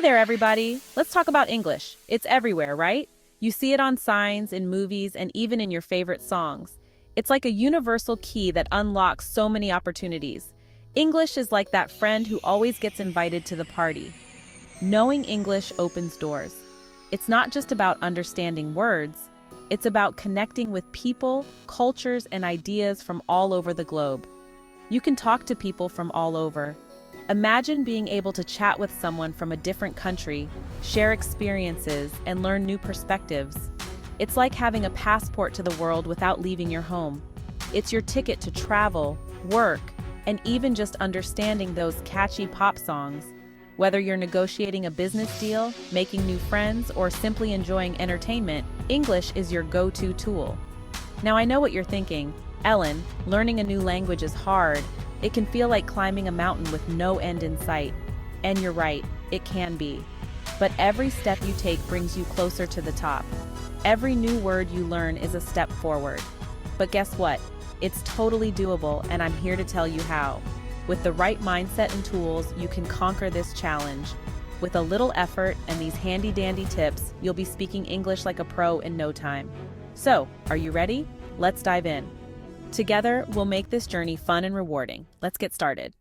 there, everybody. Let's talk about English. It's everywhere, right? You see it on signs, in movies, and even in your favorite songs. It's like a universal key that unlocks so many opportunities. English is like that friend who always gets invited to the party. Knowing English opens doors. It's not just about understanding words, it's about connecting with people, cultures, and ideas from all over the globe. You can talk to people from all over. Imagine being able to chat with someone from a different country, share experiences, and learn new perspectives. It's like having a passport to the world without leaving your home. It's your ticket to travel, work, and even just understanding those catchy pop songs. Whether you're negotiating a business deal, making new friends, or simply enjoying entertainment, English is your go-to tool. Now I know what you're thinking. Ellen, learning a new language is hard. It can feel like climbing a mountain with no end in sight. And you're right, it can be. But every step you take brings you closer to the top. Every new word you learn is a step forward. But guess what? It's totally doable, and I'm here to tell you how. With the right mindset and tools, you can conquer this challenge. With a little effort and these handy-dandy tips, you'll be speaking English like a pro in no time. So, are you ready? Let's dive in. Together, we'll make this journey fun and rewarding. Let's get started.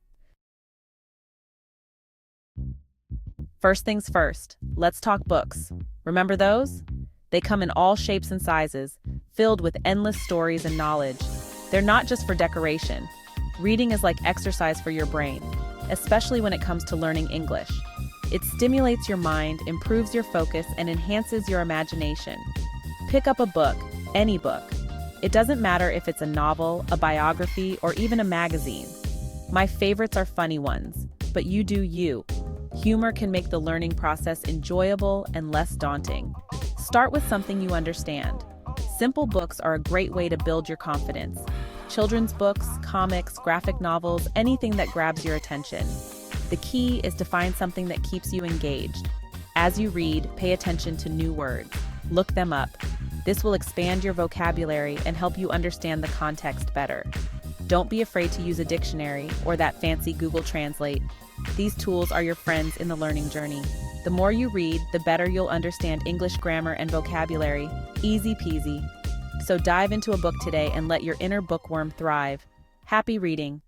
First things first, let's talk books. Remember those? They come in all shapes and sizes, filled with endless stories and knowledge. They're not just for decoration. Reading is like exercise for your brain, especially when it comes to learning English. It stimulates your mind, improves your focus, and enhances your imagination. Pick up a book, any book. It doesn't matter if it's a novel, a biography, or even a magazine. My favorites are funny ones, but you do you. Humor can make the learning process enjoyable and less daunting. Start with something you understand. Simple books are a great way to build your confidence. Children's books, comics, graphic novels, anything that grabs your attention. The key is to find something that keeps you engaged. As you read, pay attention to new words. Look them up. This will expand your vocabulary and help you understand the context better. Don't be afraid to use a dictionary or that fancy Google Translate. These tools are your friends in the learning journey. The more you read, the better you'll understand English grammar and vocabulary. Easy peasy. So dive into a book today and let your inner bookworm thrive. Happy reading!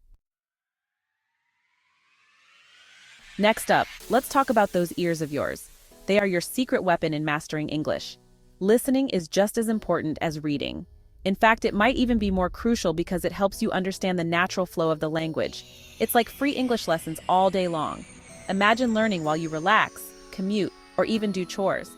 Next up, let's talk about those ears of yours. They are your secret weapon in mastering English. Listening is just as important as reading. In fact, it might even be more crucial because it helps you understand the natural flow of the language. It's like free English lessons all day long. Imagine learning while you relax, commute, or even do chores.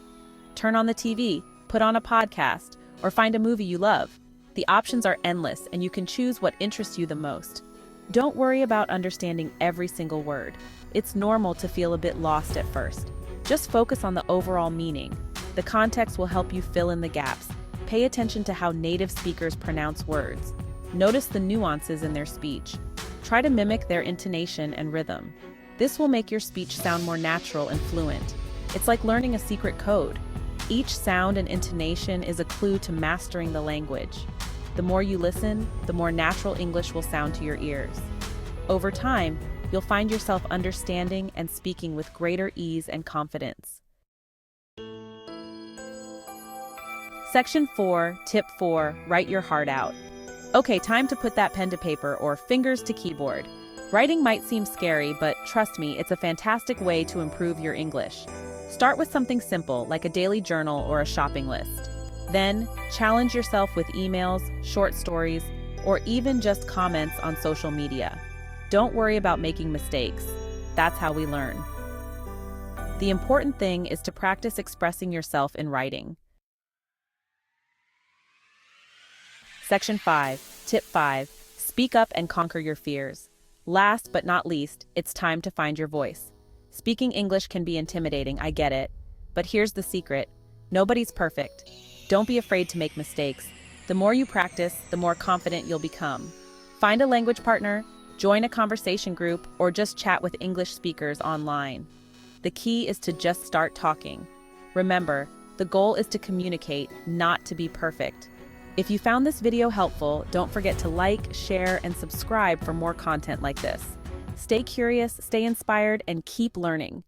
Turn on the TV, put on a podcast, or find a movie you love. The options are endless, and you can choose what interests you the most. Don't worry about understanding every single word. It's normal to feel a bit lost at first. Just focus on the overall meaning. The context will help you fill in the gaps. Pay attention to how native speakers pronounce words. Notice the nuances in their speech. Try to mimic their intonation and rhythm. This will make your speech sound more natural and fluent. It's like learning a secret code. Each sound and intonation is a clue to mastering the language. The more you listen, the more natural English will sound to your ears. Over time, you'll find yourself understanding and speaking with greater ease and confidence. Section 4, Tip 4, Write your heart out. Okay, time to put that pen to paper or fingers to keyboard. Writing might seem scary, but trust me, it's a fantastic way to improve your English. Start with something simple, like a daily journal or a shopping list. Then, challenge yourself with emails, short stories, or even just comments on social media. Don't worry about making mistakes. That's how we learn. The important thing is to practice expressing yourself in writing. Section 5, Tip 5, Speak up and conquer your fears. Last but not least, it's time to find your voice. Speaking English can be intimidating, I get it. But here's the secret. Nobody's perfect. Don't be afraid to make mistakes. The more you practice, the more confident you'll become. Find a language partner, join a conversation group, or just chat with English speakers online. The key is to just start talking. Remember, the goal is to communicate, not to be perfect. If you found this video helpful, don't forget to like, share, and subscribe for more content like this. Stay curious, stay inspired, and keep learning.